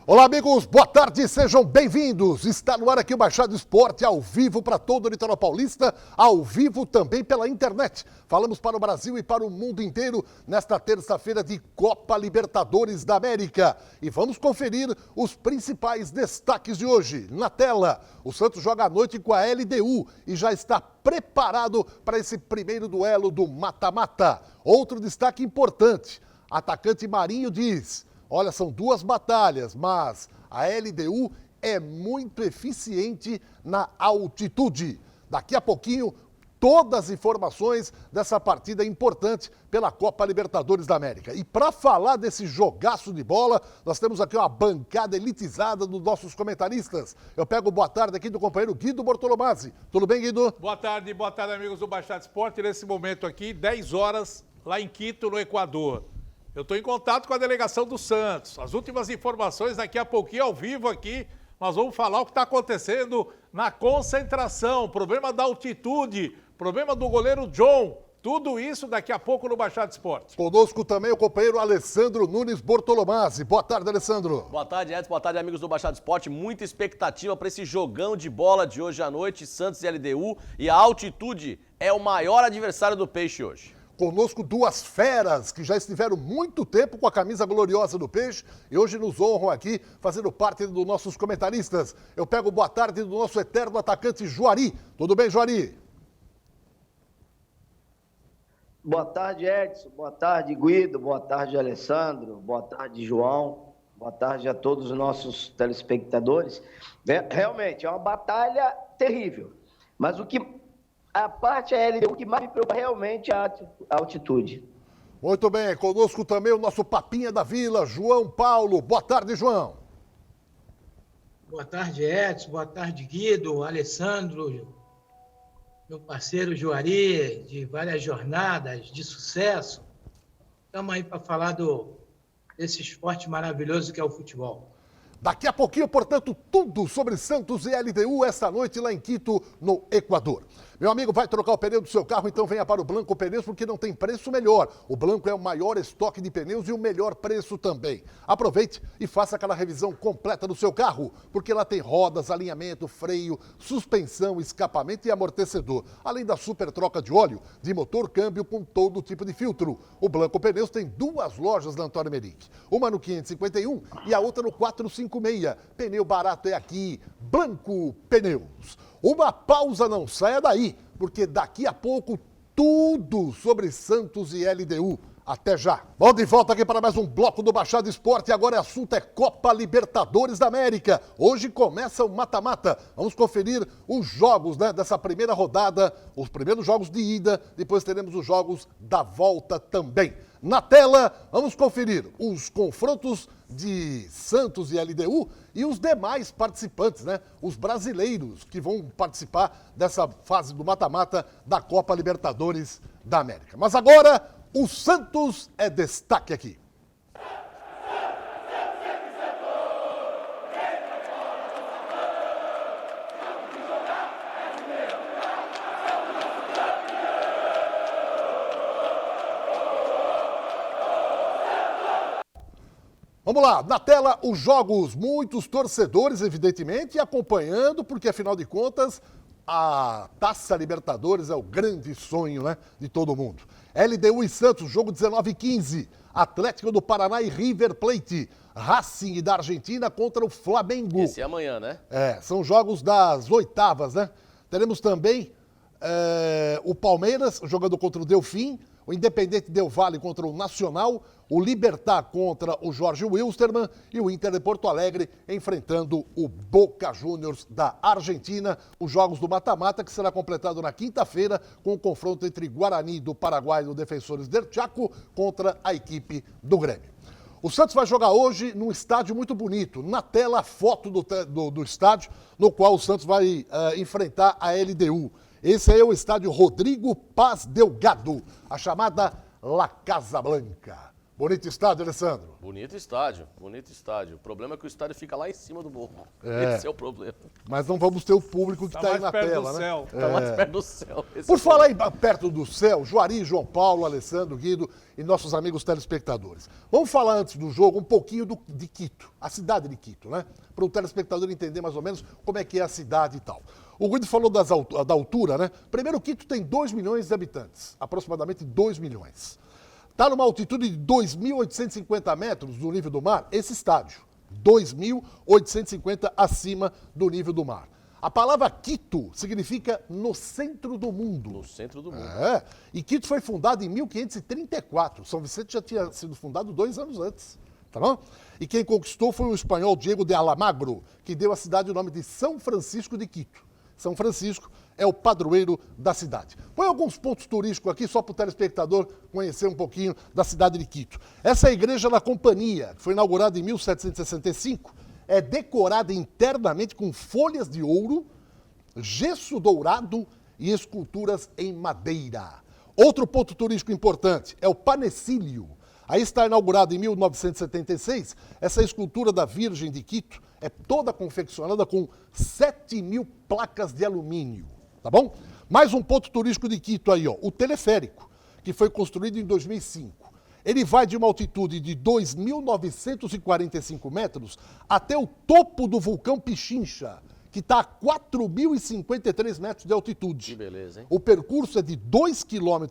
Olá, amigos, boa tarde, sejam bem-vindos. Está no ar aqui o Baixada Esporte, ao vivo para todo o litoral paulista, ao vivo também pela internet. Falamos para o Brasil e para o mundo inteiro nesta terça-feira de Copa Libertadores da América. E vamos conferir os principais destaques de hoje. Na tela, o Santos joga à noite com a LDU e já está preparado para esse primeiro duelo do mata-mata. Outro destaque importante, atacante Marinho diz: olha, são duas batalhas, mas a LDU é muito eficiente na altitude. Daqui a pouquinho, todas as informações dessa partida importante pela Copa Libertadores da América. E para falar desse jogaço de bola, nós temos aqui uma bancada elitizada dos nossos comentaristas. Eu pego boa tarde aqui do companheiro Guido Bortolomazzi. Tudo bem, Guido? Boa tarde, amigos do Baixada Esporte. Nesse momento aqui, 10 horas, lá em Quito, no Equador. Eu estou em contato com a delegação do Santos. As últimas informações daqui a pouquinho, ao vivo aqui, nós vamos falar o que está acontecendo na concentração, problema da altitude, problema do goleiro John. Tudo isso daqui a pouco no Baixada Esporte. Conosco também o companheiro Alessandro Nunes Bortolomazzi. Boa tarde, Alessandro. Boa tarde, Edson. Boa tarde, amigos do Baixada Esporte. Muita expectativa para esse jogão de bola de hoje à noite, Santos e LDU. E a altitude é o maior adversário do Peixe hoje. Conosco duas feras que já estiveram muito tempo com a camisa gloriosa do Peixe e hoje nos honram aqui, fazendo parte dos nossos comentaristas. Eu pego boa tarde do nosso eterno atacante Juari. Tudo bem, Juari? Boa tarde, Edson. Boa tarde, Guido. Boa tarde, Alessandro. Boa tarde, João. Boa tarde a todos os nossos telespectadores. Realmente, é uma batalha terrível. Mas a parte aérea, o que mais me preocupa realmente é a altitude. Muito bem, conosco também o nosso papinha da vila, João Paulo. Boa tarde, João. Boa tarde, Edson. Boa tarde, Guido, Alessandro, meu parceiro Juari, de várias jornadas de sucesso. Estamos aí para falar desse esporte maravilhoso que é o futebol. Daqui a pouquinho, portanto, tudo sobre Santos e LDU esta noite lá em Quito, no Equador. Meu amigo, vai trocar o pneu do seu carro? Então venha para o Blanco Pneus, porque não tem preço melhor. O Blanco é o maior estoque de pneus e o melhor preço também. Aproveite e faça aquela revisão completa do seu carro, porque lá tem rodas, alinhamento, freio, suspensão, escapamento e amortecedor. Além da super troca de óleo, de motor, câmbio com todo tipo de filtro. O Blanco Pneus tem duas lojas da Antônio Meric. Uma no 551 e a outra no 456. Pneu barato é aqui, Blanco Pneus. Uma pausa, não saia daí, porque daqui a pouco tudo sobre Santos e LDU. Até já. Bom, de volta aqui para mais um bloco do Baixada Esporte. Agora o assunto é Copa Libertadores da América. Hoje começa o mata-mata. Vamos conferir os jogos, dessa primeira rodada, os primeiros jogos de ida, depois teremos os jogos da volta também. Na tela, vamos conferir os confrontos de Santos e LDU e os demais participantes, os brasileiros que vão participar dessa fase do mata-mata da Copa Libertadores da América. Mas agora, o Santos é destaque aqui. Vamos lá, na tela os jogos, muitos torcedores, evidentemente, acompanhando, porque afinal de contas, a Taça Libertadores é o grande sonho, de todo mundo. LDU e Santos, jogo 19h15. Atlético do Paraná e River Plate. Racing da Argentina contra o Flamengo. Esse é amanhã, né? São jogos das oitavas, Teremos também o Palmeiras jogando contra o Delfim, o Independente Del Valle contra o Nacional, o Libertad contra o Jorge Wilstermann e o Inter de Porto Alegre enfrentando o Boca Juniors da Argentina. Os jogos do mata-mata que será completado na quinta-feira com o confronto entre Guarani do Paraguai e o Defensores del Chaco contra a equipe do Grêmio. O Santos vai jogar hoje num estádio muito bonito. Na tela, a foto do estádio no qual o Santos vai enfrentar a LDU. Esse aí é o estádio Rodrigo Paz Delgado, a chamada La Casa Blanca. Bonito estádio, Alessandro. Bonito estádio, bonito estádio. O problema é que o estádio fica lá em cima do morro. É. Esse é o problema. Mas não vamos ter o público que Tá está aí mais na perto tela, do né? céu. Tá mais perto do céu. Esse Por é o falar em perto do céu, Juari, João Paulo, Alessandro, Guido e nossos amigos telespectadores. Vamos falar antes do jogo um pouquinho de Quito, a cidade de Quito, né? Para o telespectador entender mais ou menos como é que é a cidade e tal. O Guido falou da altura, né? Primeiro, Quito tem 2 milhões de habitantes, aproximadamente 2 milhões. Está numa altitude de 2.850 metros do nível do mar, esse estádio. 2.850 acima do nível do mar. A palavra Quito significa no centro do mundo. No centro do mundo. É, e Quito foi fundado em 1534. São Vicente já tinha sido fundado 2 anos antes, tá bom? E quem conquistou foi o espanhol Diego de Almagro, que deu à cidade o nome de São Francisco de Quito. São Francisco é o padroeiro da cidade. Põe alguns pontos turísticos aqui, só para o telespectador conhecer um pouquinho da cidade de Quito. Essa é a Igreja da Companhia, que foi inaugurada em 1765, é decorada internamente com folhas de ouro, gesso dourado e esculturas em madeira. Outro ponto turístico importante é o Panecílio. Aí está inaugurado em 1976, essa escultura da Virgem de Quito é toda confeccionada com 7.000 placas de alumínio, tá bom? Mais um ponto turístico de Quito aí, ó, o teleférico, que foi construído em 2005. Ele vai de uma altitude de 2.945 metros até o topo do vulcão Pichincha, que está a 4.053 metros de altitude. Que beleza, hein? O percurso é de 2,5 km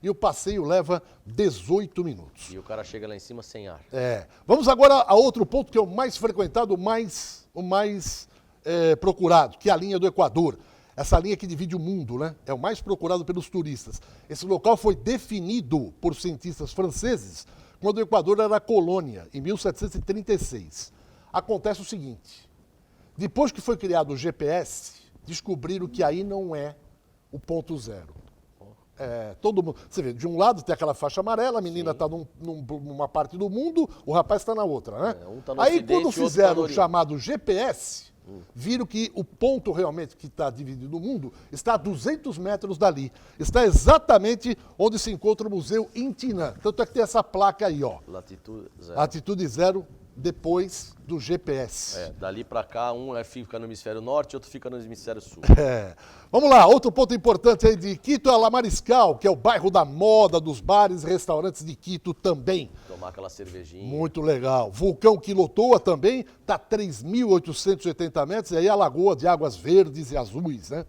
e o passeio leva 18 minutos. E o cara chega lá em cima sem ar. É. Vamos agora a outro ponto que é o mais frequentado, o mais procurado, que é a linha do Equador. Essa linha que divide o mundo, né? É o mais procurado pelos turistas. Esse local foi definido por cientistas franceses quando o Equador era colônia, em 1736. Acontece o seguinte: depois que foi criado o GPS, descobriram que aí não é o ponto zero. É, todo mundo, você vê, de um lado tem aquela faixa amarela, a menina está numa parte do mundo, o rapaz está na outra, né? É, um tá no aí ocidente, quando o outro tá fizeram no o oriente. chamado GPS, viram que o ponto realmente que está dividido no mundo está a 200 metros dali. Está exatamente onde se encontra o Museu Intinan. Tanto é que tem essa placa aí, ó. Latitude zero. Atitude zero depois do GPS. É, dali pra cá, um fica no hemisfério norte, outro fica no hemisfério sul. É. Vamos lá, outro ponto importante aí de Quito é a La Mariscal, que é o bairro da moda, dos bares e restaurantes de Quito também. Tomar aquela cervejinha. Muito legal. Vulcão Quilotoa também está a 3.880 metros, e aí a lagoa de águas verdes e azuis, né?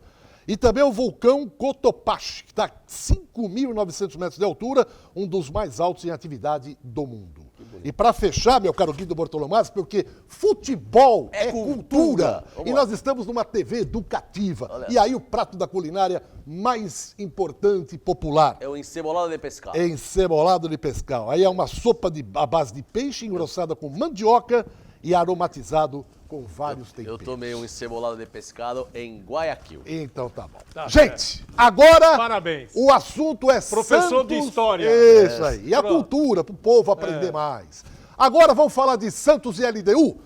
E também o vulcão Cotopaxi, que está a 5.900 metros de altura, um dos mais altos em atividade do mundo. E para fechar, meu caro Guido Bortolomaz, porque futebol é cultura. Vamos E lá. nós estamos numa TV educativa. Olha. E aí o prato da culinária mais importante e popular. É o encebolado de pescado. Encebolado de pescal. Aí é uma sopa à base de peixe engrossada com mandioca e aromatizado com vários Eu temperos. tomei um encebolado de pescado em Guayaquil. Então tá bom. Tá Gente, agora Parabéns. o assunto é Professor de Santos. história. Isso aí. E a Pronto. cultura, para o povo aprender mais. Agora vamos falar de Santos e LDU.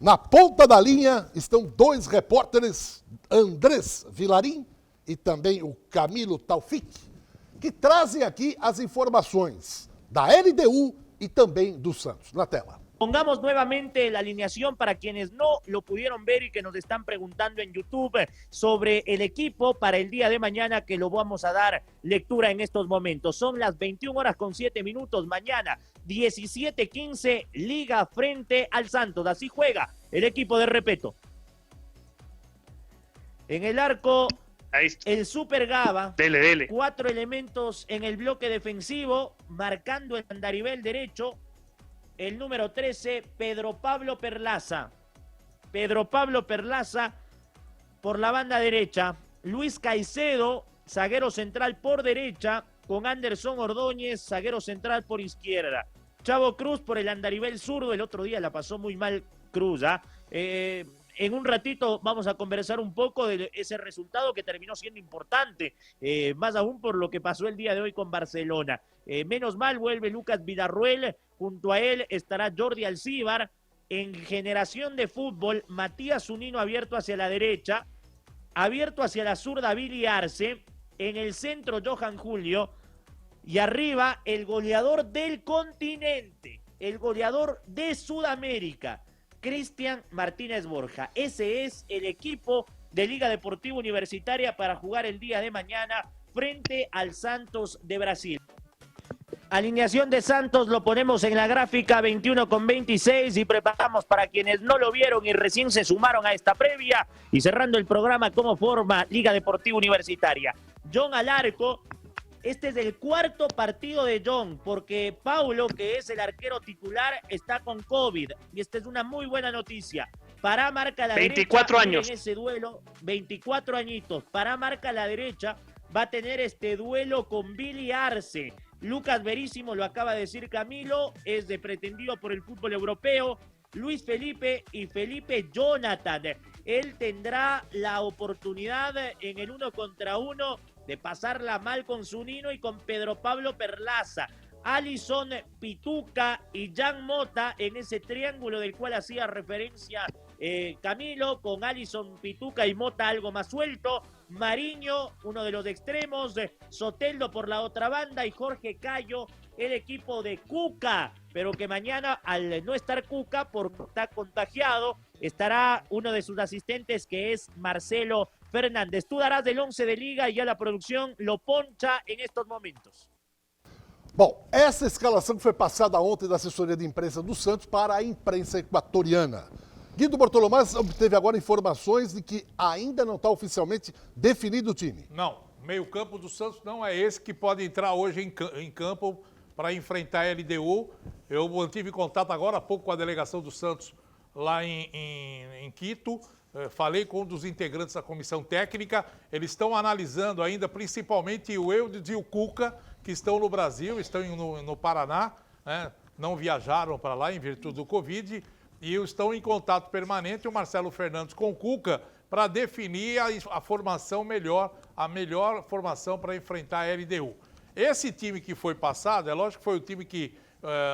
Na ponta da linha estão 2 repórteres, Andrés Vilarim e também o Camilo Taufik, que trazem aqui as informações da LDU e também do Santos. Na tela. Pongamos nuevamente la alineación para quienes no lo pudieron ver y que nos están preguntando en YouTube sobre el equipo para el día de mañana, que lo vamos a dar lectura en estos momentos. Son las 21:07 mañana, 17:15, Liga frente al Santos. Así juega el equipo de Repeto. En el arco, Ahí está. el Super Gaba. Dele. 4 elementos en el bloque defensivo, marcando el andarivel derecho. El número 13, Pedro Pablo Perlaza. Pedro Pablo Perlaza por la banda derecha. Luis Caicedo, zaguero central por derecha, con Anderson Ordóñez, zaguero central por izquierda. Chavo Cruz por el andarivel zurdo. El otro día la pasó muy mal Cruz, ¿ah? En un ratito vamos a conversar un poco de ese resultado que terminó siendo importante, más aún por lo que pasó el día de hoy con Barcelona. Menos mal vuelve Lucas Villarruel, junto a él estará Jordi Alcíbar. En generación de fútbol, Matías Zunino abierto hacia la derecha, abierto hacia la zurda Billy Arce, en el centro Johan Julio, Y arriba, el goleador del continente, el goleador de Sudamérica, Cristian Martínez Borja. Ese es el equipo de Liga Deportiva Universitaria para jugar el día de mañana frente al Santos de Brasil. Alineación de Santos lo ponemos en la gráfica 21-26 y preparamos para quienes no lo vieron y recién se sumaron a esta previa y cerrando el programa como forma Liga Deportiva Universitaria. John al arco. Este es el cuarto partido de John porque Paulo, que es el arquero titular, está con COVID y esta es una muy buena noticia. Pará marca a la 24 derecha, años. En ese duelo, 24 añitos. Pará marca a la derecha, va a tener este duelo con Billy Arce. Lucas Verísimo, lo acaba de decir Camilo, es de pretendido por el fútbol europeo. Luis Felipe y Felipe Jonathan. Él tendrá la oportunidad en el 1 contra 1 de pasarla mal con Zunino y con Pedro Pablo Perlaza. Alison Pituca y Jan Mota en ese triángulo del cual hacía referencia Camilo, con Alison Pituca y Mota algo más suelto. Mariño, uno de los extremos, Soteldo por la otra banda y Jorge Cayo, el equipo de Cuca, pero que mañana al no estar Cuca porque está contagiado, estará uno de sus asistentes que es Marcelo Fernández. Tú darás del 11 de Liga y ya la producción lo poncha en estos momentos. Bom, essa escalação foi passada ontem da assessoria de imprensa do Santos para a imprensa equatoriana. Guido Bortolomás obteve agora informações de que ainda não está oficialmente definido o time. Não, meio campo do Santos não é esse que pode entrar hoje em campo para enfrentar a LDU. Eu mantive contato agora há pouco com a delegação do Santos lá em Quito. Falei com um dos integrantes da comissão técnica. Eles estão analisando ainda, principalmente o Eudes e o Cuca, que estão no Brasil, estão no Paraná, né? Não viajaram para lá em virtude do Covid. E estão em contato permanente o Marcelo Fernandes com o Cuca para definir a formação melhor, a melhor formação para enfrentar a LDU. Esse time que foi passado, é lógico que foi o time que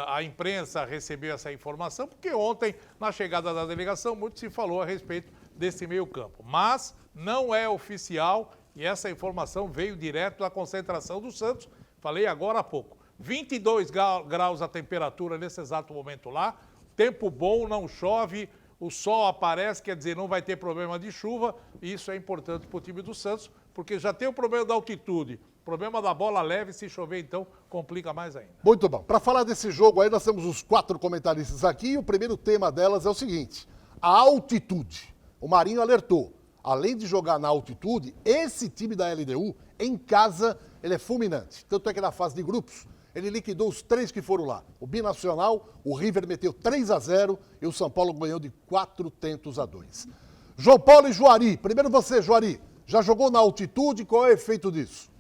a imprensa recebeu essa informação, porque ontem, na chegada da delegação, muito se falou a respeito desse meio campo. Mas não é oficial e essa informação veio direto da concentração do Santos, falei agora há pouco. 22 graus a temperatura nesse exato momento lá. Tempo bom, não chove, o sol aparece, quer dizer, não vai ter problema de chuva. E isso é importante para o time do Santos, porque já tem o problema da altitude, o problema da bola leve, se chover, então, complica mais ainda. Muito bom. Para falar desse jogo aí, nós temos os 4 comentaristas aqui e o primeiro tema delas é o seguinte: a altitude. O Marinho alertou. Além de jogar na altitude, esse time da LDU, em casa, ele é fulminante. Tanto é que na fase de grupos, ele liquidou os 3 que foram lá. O Binacional, o River meteu 3-0 e o São Paulo ganhou de 4-2. João Paulo e Juari. Primeiro você, Juari. Já jogou na altitude? Qual é o efeito disso?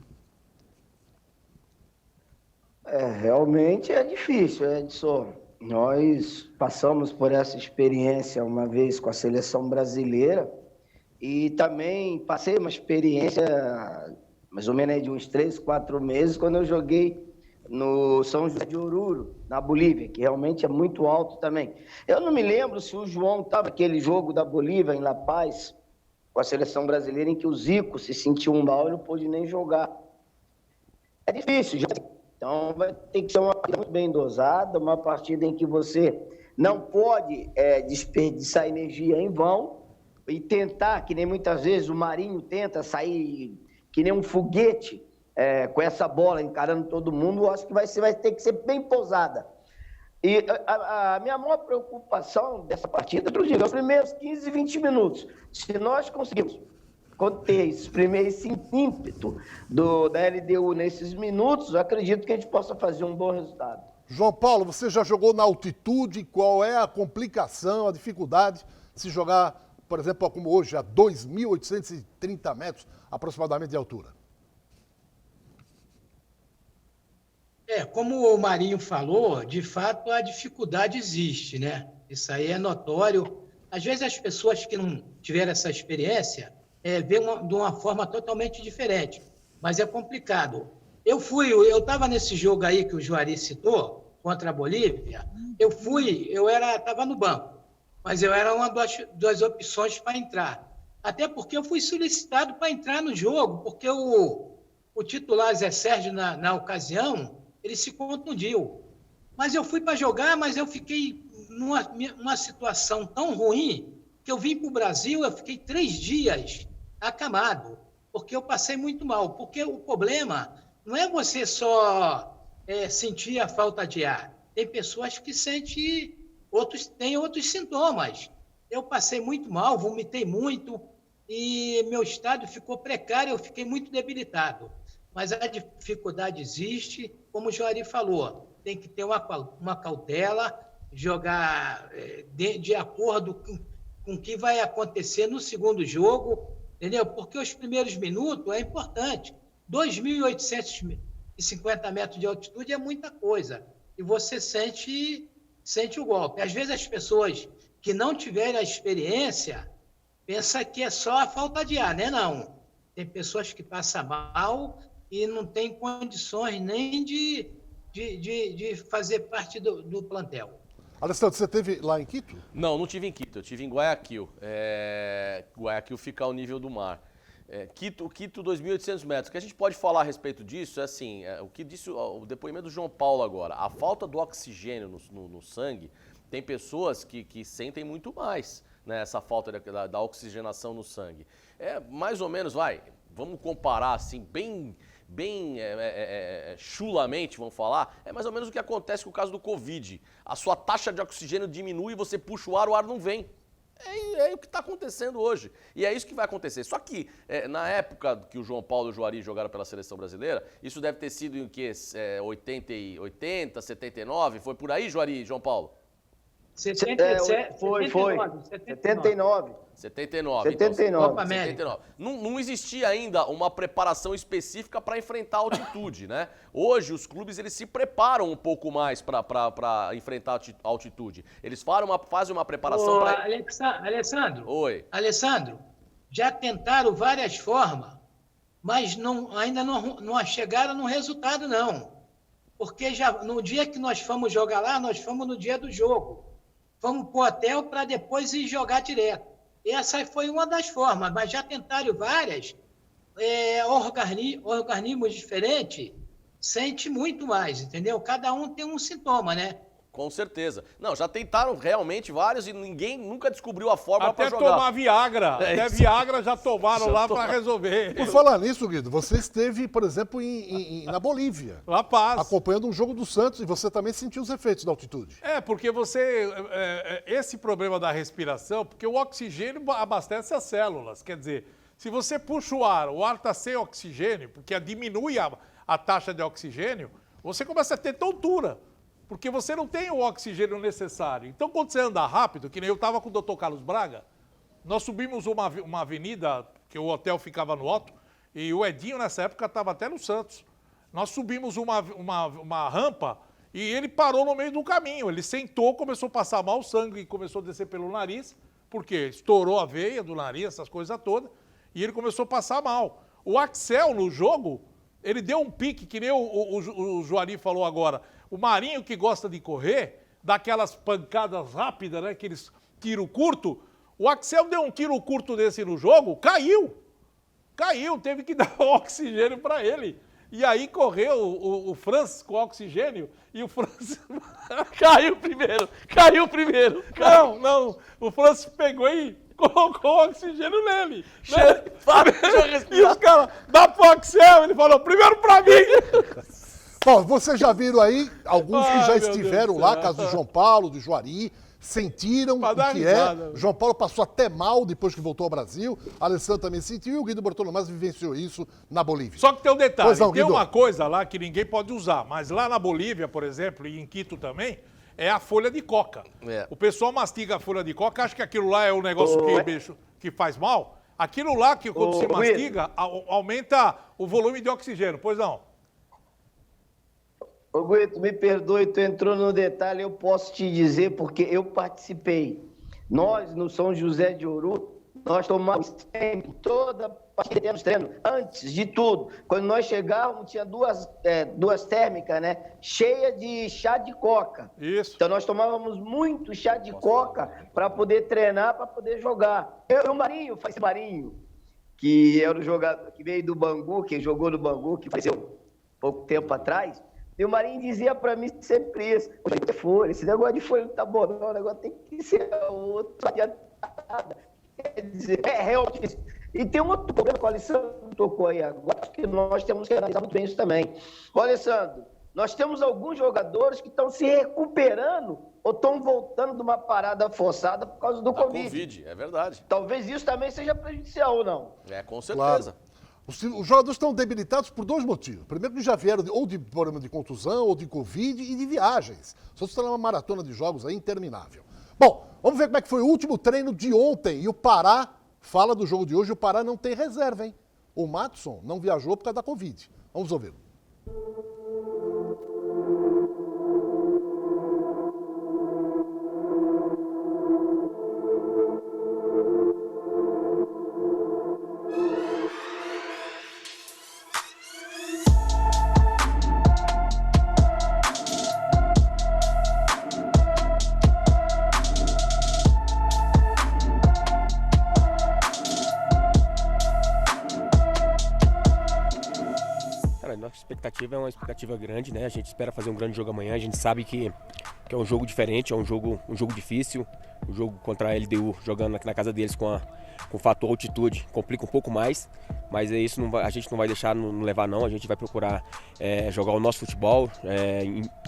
Realmente é difícil, Edson. Nós passamos por essa experiência uma vez com a seleção brasileira e também passei uma experiência mais ou menos de uns 3, 4 meses quando eu joguei no São José de Oruro, na Bolívia, que realmente é muito alto também. Eu não me lembro se o João estava naquele jogo da Bolívia, em La Paz, com a seleção brasileira, em que o Zico se sentiu mal e não pôde nem jogar. É difícil, então vai ter que ser uma partida muito bem dosada, uma partida em que você não pode desperdiçar energia em vão e tentar, que nem muitas vezes o Marinho tenta sair que nem um foguete, com essa bola encarando todo mundo. Eu acho que vai ter que ser bem pousada. E a minha maior preocupação dessa partida, é os primeiros 15, 20 minutos. Se nós conseguirmos conter esse ímpeto da LDU nesses minutos, eu acredito que a gente possa fazer um bom resultado. João Paulo, você já jogou na altitude? Qual é a complicação, a dificuldade de se jogar, por exemplo, como hoje, a 2.830 metros aproximadamente de altura? Como o Marinho falou, de fato a dificuldade existe, né? Isso aí é notório. Às vezes as pessoas que não tiveram essa experiência veem de uma forma totalmente diferente, mas é complicado. Eu estava nesse jogo aí que o Juari citou, contra a Bolívia, estava no banco, mas eu era uma das opções para entrar. Até porque eu fui solicitado para entrar no jogo, porque o o titular Zé Sérgio, na ocasião, ele se contundiu. Mas eu fui para jogar, mas eu fiquei numa situação tão ruim que eu vim para o Brasil, eu fiquei 3 dias acamado, porque eu passei muito mal. Porque o problema não é você só sentir a falta de ar. Tem pessoas que sentem, têm outros sintomas. Eu passei muito mal, vomitei muito e meu estado ficou precário, eu fiquei muito debilitado. Mas a dificuldade existe, como o Juari falou, tem que ter uma cautela, jogar de acordo com o que vai acontecer no segundo jogo, entendeu? Porque os primeiros minutos é importante. 2.850 metros de altitude é muita coisa. E você sente o golpe. Às vezes as pessoas que não tiverem a experiência pensam que é só a falta de ar, né? Não. Tem pessoas que passam mal e não têm condições nem de fazer parte do plantel. Alessandro, você esteve lá em Quito? Não tive em Quito, eu estive em Guayaquil. Guayaquil fica ao nível do mar. Quito 2.800 metros. O que a gente pode falar a respeito disso é assim, o que disse o depoimento do João Paulo agora. A falta do oxigênio no sangue, tem pessoas que sentem muito mais, né, essa falta da oxigenação no sangue. Mais ou menos, vamos comparar assim, bem chulamente, vamos falar, é mais ou menos o que acontece com o caso do Covid. A sua taxa de oxigênio diminui, você puxa o ar não vem. É o que está acontecendo hoje. E é isso que vai acontecer. Só que, na época que o João Paulo e o Juari jogaram pela seleção brasileira, isso deve ter sido em o quê? 80, 79? Foi por aí, Juari e João Paulo? 77, foi. 79. 79. 79. Não existia ainda uma preparação específica para enfrentar a altitude, né? Hoje, os clubes eles se preparam um pouco mais para enfrentar a altitude. Eles fazem uma preparação para... Alessandro. Oi. Alessandro, já tentaram várias formas, mas ainda não chegaram no resultado, não. Porque já no dia que nós fomos jogar lá, nós fomos no dia do jogo. Fomos para o hotel para depois ir jogar direto. Essa foi uma das formas, mas já tentaram várias. Organismos diferentes sente muito mais, entendeu? Cada um tem um sintoma, né? Com certeza. Não, já tentaram realmente vários e ninguém nunca descobriu a fórmula para jogar. Até tomar Viagra. Até Viagra já tomaram lá para resolver. Por falar nisso, Guido, você esteve, por exemplo, na Bolívia. La Paz. Acompanhando um jogo do Santos e você também sentiu os efeitos da altitude. Porque esse problema da respiração, porque o oxigênio abastece as células. Quer dizer, se você puxa o ar está sem oxigênio, porque diminui a taxa de oxigênio, você começa a ter tontura. Porque você não tem o oxigênio necessário. Então, quando você anda rápido, que nem eu estava com o Dr. Carlos Braga, nós subimos uma avenida, que o hotel ficava no alto, e o Edinho, nessa época, estava até no Santos. Nós subimos uma rampa e ele parou no meio do caminho. Ele sentou, começou a passar mal, o sangue começou a descer pelo nariz, porque estourou a veia do nariz, essas coisas todas, e ele começou a passar mal. O Axel, no jogo, ele deu um pique, que nem o Juari falou agora. O Marinho, que gosta de correr, dá aquelas pancadas rápidas, né? Aqueles tiro curto. O Axel deu um tiro curto desse no jogo, caiu, teve que dar oxigênio para ele. E aí correu o Francis com oxigênio e o Francis... Caiu primeiro. Não, o Francis pegou e colocou oxigênio nele. Né? E os caras, dá pro Axel, ele falou, primeiro pra mim. Bom, vocês já viram aí alguns que já estiveram lá, caso do João Paulo, do Juari, sentiram o que risada. O João Paulo passou até mal depois que voltou ao Brasil, a Alessandro também sentiu e o Guido Bortolomás vivenciou isso na Bolívia. Só que tem um detalhe, não, tem Guido. uma coisa lá que ninguém pode usar, mas lá na Bolívia, por exemplo, e em Quito também, é a folha de coca. O pessoal mastiga a folha de coca, acha que aquilo lá é um negócio que faz mal. Aquilo lá, que quando se mastiga, aumenta o volume de oxigênio. Pois não? Ô, Guito, me perdoe, tu entrou no detalhe, eu posso te dizer, porque eu participei. Nós, no São José de Ouro, nós tomamos sempre, toda partida temos treino, antes de tudo. Quando nós chegávamos, tinha duas térmicas, né? Cheia de chá de coca. Isso. Então nós tomávamos muito chá de coca para poder treinar, para poder jogar. O Marinho faz Marinho. que era o jogador que veio do Bangu, que jogou no Bangu, que faleceu pouco tempo atrás. E o Marinho dizia para mim sempre isso: folha, esse negócio de folha não tá bom, não, o negócio tem que ser outro. Quer dizer, é realmente. E tem um outro problema que o Alessandro tocou aí agora, que nós temos que analisar muito bem isso também. Ô, Alessandro, nós temos alguns jogadores que estão se recuperando ou estão voltando de uma parada forçada por causa do Covid. É verdade. Talvez isso também seja prejudicial ou não? É, com certeza. Claro. Os jogadores estão debilitados por dois motivos. Primeiro, que já vieram ou de problema de contusão, ou de Covid e de viagens. Só se está numa maratona de jogos aí interminável. Bom, vamos ver como é que foi o último treino de ontem. E o Pará fala do jogo de hoje. O Pará não tem reserva, hein? O Matson não viajou por causa da Covid. Vamos ouvir. Nossa expectativa é uma expectativa grande, né? A gente espera fazer um grande jogo amanhã. A gente sabe que é um jogo diferente, é um jogo difícil. Um jogo contra a LDU, jogando aqui na casa deles com o fator altitude, complica um pouco mais. Mas é isso, a gente não vai deixar não levar, não. A gente vai procurar jogar o nosso futebol,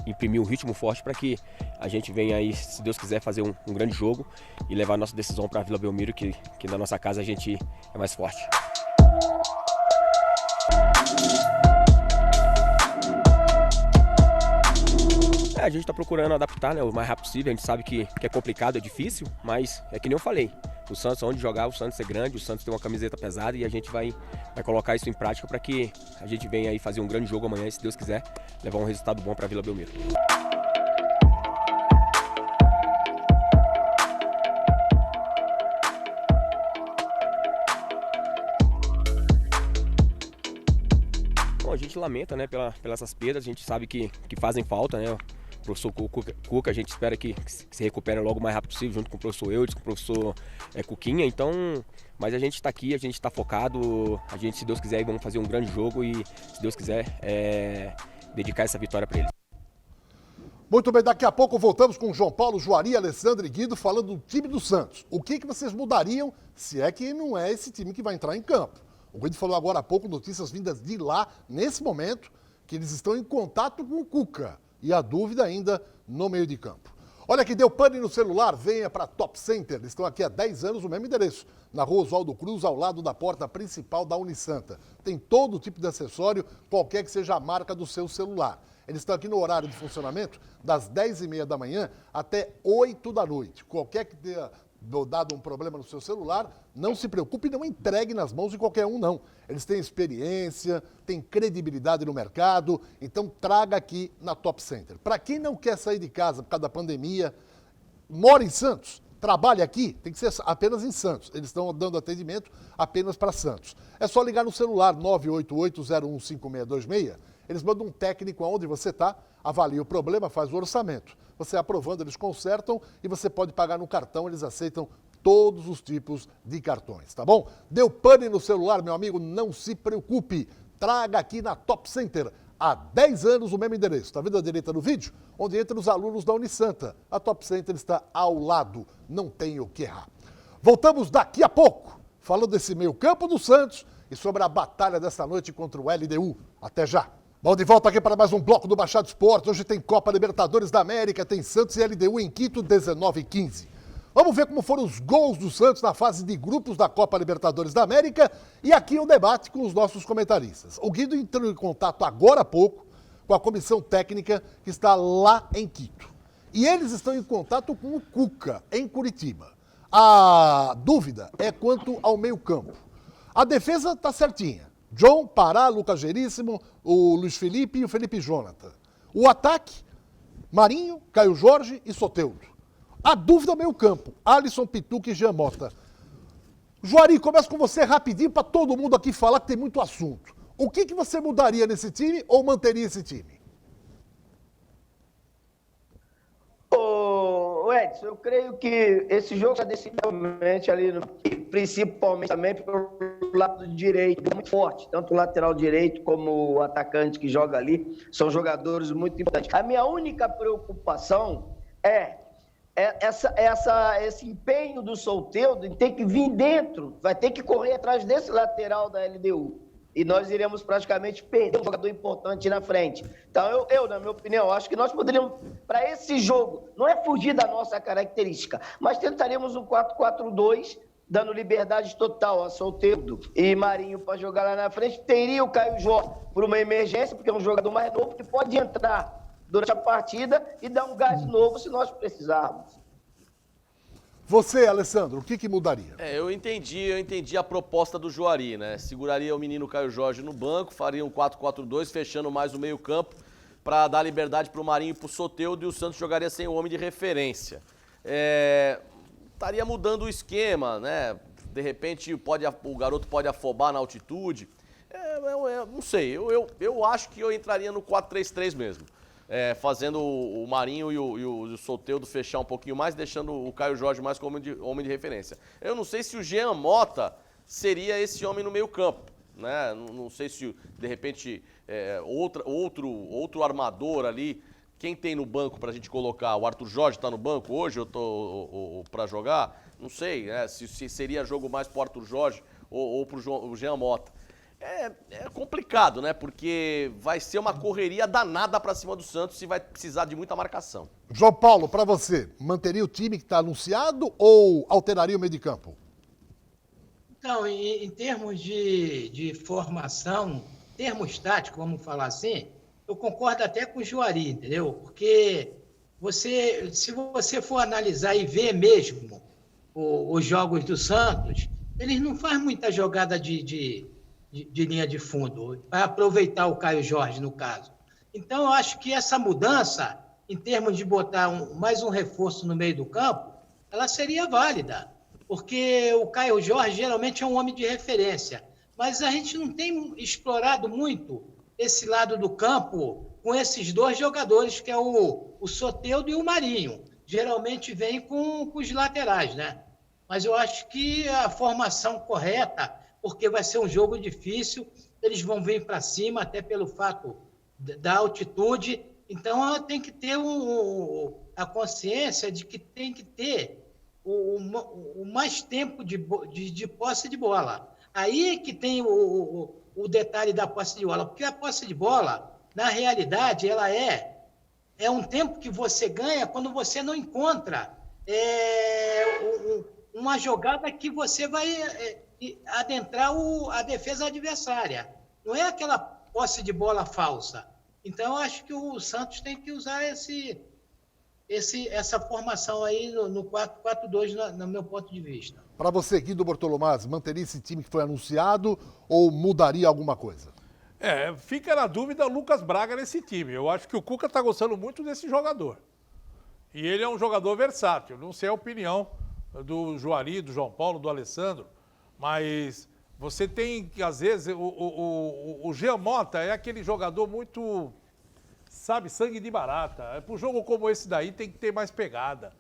imprimir um ritmo forte para que a gente venha aí, se Deus quiser, fazer um grande jogo e levar a nossa decisão para a Vila Belmiro, que na nossa casa a gente é mais forte. A gente está procurando adaptar, né, o mais rápido possível. A gente sabe que é complicado, é difícil, mas é que nem eu falei. O Santos, onde jogar, o Santos é grande, o Santos tem uma camiseta pesada e a gente vai colocar isso em prática para que a gente venha aí fazer um grande jogo amanhã e, se Deus quiser, levar um resultado bom para a Vila Belmiro. Bom, a gente lamenta, né, pelas essas perdas, a gente sabe que fazem falta, né? O professor Cuca, a gente espera que se recupere logo o mais rápido possível, junto com o professor Eudes, com o professor Cuquinha. Então, mas a gente está aqui, a gente está focado, a gente, se Deus quiser, vamos fazer um grande jogo e, se Deus quiser, dedicar essa vitória para eles. Muito bem, daqui a pouco voltamos com João Paulo, Juari, Alessandro e Guido falando do time do Santos. O que vocês mudariam, se é que não é esse time que vai entrar em campo? O Guido falou agora há pouco, notícias vindas de lá, nesse momento, que eles estão em contato com o Cuca. E a dúvida ainda no meio de campo. Olha que deu pane no celular, venha para Top Center. Eles estão aqui há 10 anos, o mesmo endereço, na Rua Oswaldo Cruz, ao lado da porta principal da Unisanta. Tem todo tipo de acessório, qualquer que seja a marca do seu celular. Eles estão aqui no horário de funcionamento, das 10h30 da manhã até 8 da noite. Qualquer que tenha dado um problema no seu celular, não se preocupe e não entregue nas mãos de qualquer um, não. Eles têm experiência, têm credibilidade no mercado, então traga aqui na Top Center. Para quem não quer sair de casa por causa da pandemia, mora em Santos, trabalha aqui, tem que ser apenas em Santos. Eles estão dando atendimento apenas para Santos. É só ligar no celular 988-015626. Eles mandam um técnico aonde você está, avalia o problema, faz o orçamento. Você aprovando, eles consertam e você pode pagar no cartão, eles aceitam todos os tipos de cartões, tá bom? Deu pane no celular, meu amigo, não se preocupe. Traga aqui na Top Center. Há 10 anos o mesmo endereço. Está vendo à direita no vídeo? Onde entram os alunos da Unisanta. A Top Center está ao lado. Não tem o que errar. Voltamos daqui a pouco, falando desse meio campo do Santos e sobre a batalha dessa noite contra o LDU. Até já. Bom, de volta aqui para mais um bloco do Baixado Esportes. Hoje tem Copa Libertadores da América, tem Santos e LDU em Quito, 19h15. Vamos ver como foram os gols do Santos na fase de grupos da Copa Libertadores da América e aqui o debate com os nossos comentaristas. O Guido entrou em contato agora há pouco com a comissão técnica que está lá em Quito. E eles estão em contato com o Cuca, em Curitiba. A dúvida é quanto ao meio-campo. A defesa está certinha. John, Pará, Lucas Veríssimo, o Luiz Felipe e o Felipe Jonathan. O ataque, Marinho, Caio Jorge e Soteldo. A dúvida é o meio-campo, Alisson, Pituca e Jean Mota. Juari, começa com você rapidinho para todo mundo aqui falar que tem muito assunto. O que você mudaria nesse time ou manteria esse time? Ô Edson, eu creio que esse jogo já decidiu realmente ali, principalmente também por lado direito, muito forte, tanto o lateral direito como o atacante que joga ali, são jogadores muito importantes. A minha única preocupação é esse empenho do Soteldo em ter que vir dentro, vai ter que correr atrás desse lateral da LDU. E nós iremos praticamente perder um jogador importante na frente. Então, eu na minha opinião, acho que nós poderíamos, para esse jogo, não é fugir da nossa característica, mas tentaríamos um 4-4-2, dando liberdade total a Soteldo e Marinho para jogar lá na frente. Teria o Caio Jorge por uma emergência, porque é um jogador mais novo que pode entrar durante a partida e dar um gás novo se nós precisarmos. Você, Alessandro, o que mudaria? Eu entendi a proposta do Juari, né? Seguraria o menino Caio Jorge no banco, faria um 4-4-2, fechando mais o meio-campo para dar liberdade para o Marinho e para o Soteldo, e o Santos jogaria sem o homem de referência. Estaria mudando o esquema, né? De repente o garoto pode afobar na altitude. Não sei, eu acho que eu entraria no 4-3-3 mesmo. Fazendo o Marinho e o Soteldo fechar um pouquinho mais, deixando o Caio Jorge mais como homem de referência. Eu não sei se o Jean Mota seria esse homem no meio campo, né? Não sei se, de repente, outro armador ali, quem tem no banco pra gente colocar? O Arthur Jorge tá no banco hoje pra jogar? Não sei, né? Se seria jogo mais pro Arthur Jorge ou pro Jean Mota. É complicado, né? Porque vai ser uma correria danada pra cima do Santos e vai precisar de muita marcação. João Paulo, para você, manteria o time que está anunciado ou alteraria o meio de campo? Então, em termos de formação, termos táticos, vamos falar assim, eu concordo até com o Juari, entendeu? Porque se você for analisar e ver mesmo os jogos do Santos, eles não fazem muita jogada de linha de fundo, para aproveitar o Caio Jorge, no caso. Então, eu acho que essa mudança, em termos de botar mais um reforço no meio do campo, ela seria válida, porque o Caio Jorge geralmente é um homem de referência, mas a gente não tem explorado muito esse lado do campo com esses dois jogadores, que é o Soteldo e o Marinho. Geralmente vem com os laterais, né? Mas eu acho que a formação correta, porque vai ser um jogo difícil, eles vão vir para cima, até pelo fato da altitude. Então, tem que ter a consciência de que tem que ter o mais tempo de posse de bola. Aí que tem o detalhe da posse de bola, porque a posse de bola, na realidade, ela é um tempo que você ganha quando você não encontra uma jogada que você vai adentrar a defesa adversária. Não é aquela posse de bola falsa. Então, eu acho que o Santos tem que usar essa formação aí no 4-4-2, no meu ponto de vista. Para você, Guido Bortolomaz, manteria esse time que foi anunciado ou mudaria alguma coisa? Fica na dúvida o Lucas Braga nesse time. Eu acho que o Cuca está gostando muito desse jogador. E ele é um jogador versátil. Não sei a opinião do Juari, do João Paulo, do Alessandro, mas você tem que, às vezes, o Jean Mota é aquele jogador muito, sabe, sangue de barata. Para um jogo como esse daí tem que ter mais pegada,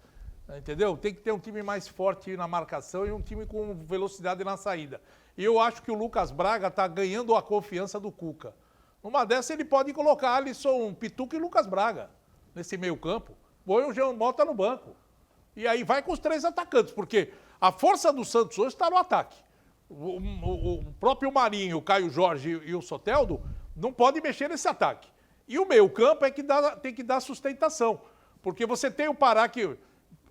entendeu? Tem que ter um time mais forte na marcação e um time com velocidade na saída. E eu acho que o Lucas Braga está ganhando a confiança do Cuca. Numa dessa ele pode colocar Alisson, Pituca e Lucas Braga nesse meio campo. Põe o Jean Mota no banco. E aí vai com os três atacantes, porque a força do Santos hoje está no ataque. O próprio Marinho, o Caio Jorge e o Soteldo não podem mexer nesse ataque. E o meio-campo é que tem que dar sustentação. Porque você tem o Pará que...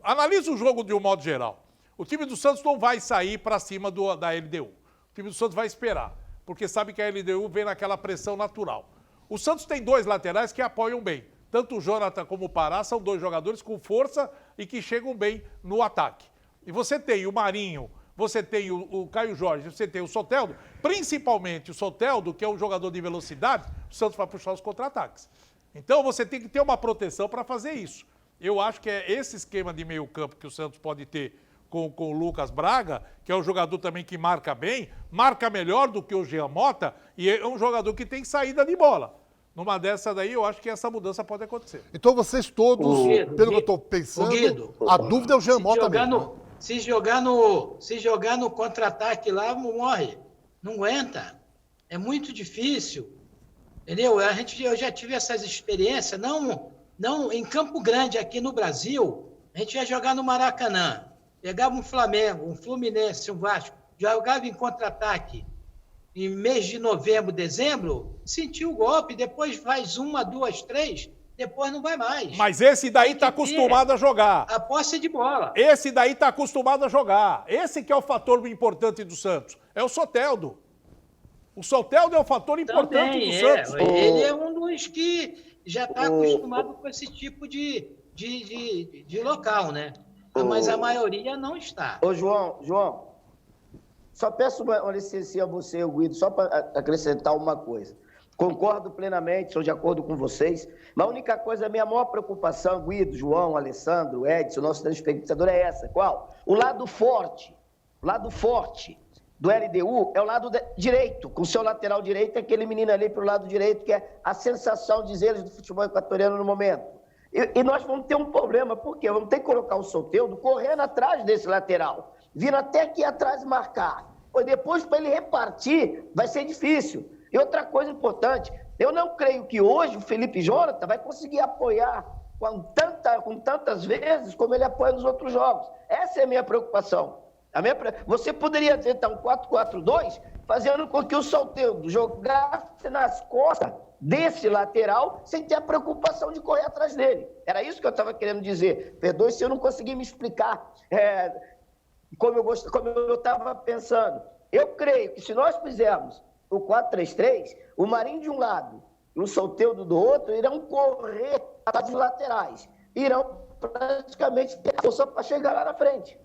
Analisa o jogo de um modo geral. O time do Santos não vai sair para cima da LDU. O time do Santos vai esperar, porque sabe que a LDU vem naquela pressão natural. O Santos tem dois laterais que apoiam bem. Tanto o Jonathan como o Pará são dois jogadores com força e que chegam bem no ataque. E você tem o Marinho, você tem o Caio Jorge, você tem o Soteldo, principalmente o Soteldo, que é um jogador de velocidade, o Santos vai puxar os contra-ataques. Então você tem que ter uma proteção para fazer isso. Eu acho que é esse esquema de meio campo que o Santos pode ter com o Lucas Braga, que é um jogador também que marca bem, marca melhor do que o Jean Mota, e é um jogador que tem saída de bola. Numa dessa daí, eu acho que essa mudança pode acontecer. Então vocês todos, pelo que eu estou pensando, a dúvida é o Jean Mota mesmo. Se jogar no contra-ataque lá, morre. Não aguenta. É muito difícil. Entendeu? Eu já tive essas experiências, não em Campo Grande, aqui no Brasil, a gente ia jogar no Maracanã. Pegava um Flamengo, um Fluminense, um Vasco, jogava em contra-ataque. Em mês de novembro, dezembro, sentiu o golpe, depois faz 1, 2, 3, depois não vai mais. Mas esse daí tá acostumado a jogar. A posse de bola. Esse daí tá acostumado a jogar. Esse que é o fator importante do Santos. É o Soteldo. O Soteldo é o fator importante Também, do Santos. Ele é um dos que já está acostumado com esse tipo de local, né? Mas a maioria não está. Ô, João, só peço uma licença a você, Guido, só para acrescentar uma coisa. Concordo plenamente, sou de acordo com vocês, mas a única coisa, a minha maior preocupação, Guido, João, Alessandro, Edson, nosso telespectador, é essa. Qual? O lado forte do LDU é o lado direito, com o seu lateral direito, aquele menino ali para o lado direito, que é a sensação, diz eles, do futebol equatoriano no momento. E nós vamos ter um problema, por quê? Vamos ter que colocar o Soteldo correndo atrás desse lateral, vindo até aqui atrás marcar. Pois depois, para ele repartir, vai ser difícil. E outra coisa importante, eu não creio que hoje o Felipe Jonathan vai conseguir apoiar com tantas vezes como ele apoia nos outros jogos. Essa é a minha preocupação. Você poderia tentar um 4-4-2, fazendo com que o Soteldo jogasse nas costas desse lateral, sem ter a preocupação de correr atrás dele. Era isso que eu estava querendo dizer. Perdoe se eu não consegui me explicar como eu estava pensando. Eu creio que se nós fizermos o 4-3-3, o Marinho de um lado e o Soteldo do outro irão correr atrás dos laterais. Irão praticamente ter força para chegar lá na frente.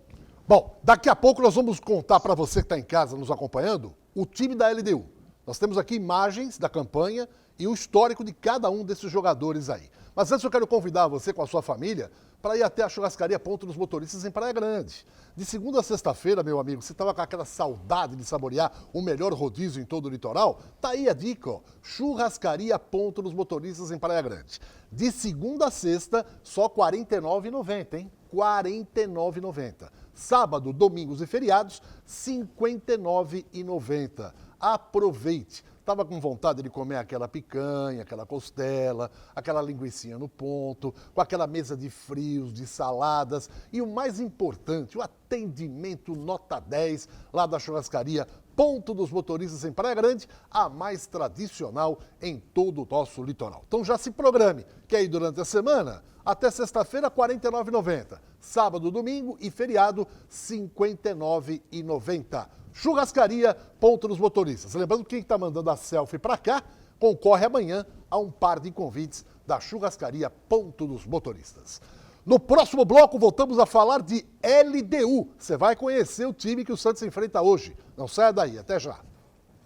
Bom, daqui a pouco nós vamos contar para você que está em casa nos acompanhando o time da LDU. Nós temos aqui imagens da campanha e o histórico de cada um desses jogadores aí. Mas antes eu quero convidar você com a sua família para ir até a churrascaria Ponto dos Motoristas em Praia Grande. De segunda a sexta-feira, meu amigo, você estava com aquela saudade de saborear o melhor rodízio em todo o litoral? Tá aí a dica, ó. Churrascaria Ponto dos Motoristas em Praia Grande. De segunda a sexta, só R$ 49,90, hein? R$ 49,90. Sábado, domingos e feriados, R$ 59,90. Aproveite. Estava com vontade de comer aquela picanha, aquela costela, aquela linguicinha no ponto, com aquela mesa de frios, de saladas e o mais importante, o atendimento nota 10 lá da churrascaria Ponto dos Motoristas em Praia Grande, a mais tradicional em todo o nosso litoral. Então já se programe, que aí durante a semana, até sexta-feira, R$ 49,90. Sábado, domingo e feriado, R$ 59,90. Churrascaria Ponto dos Motoristas. Lembrando que quem está mandando a selfie para cá, concorre amanhã a um par de convites da Churrascaria Ponto dos Motoristas. No próximo bloco, voltamos a falar de LDU. Você vai conhecer o time que o Santos enfrenta hoje. Não saia daí, até já.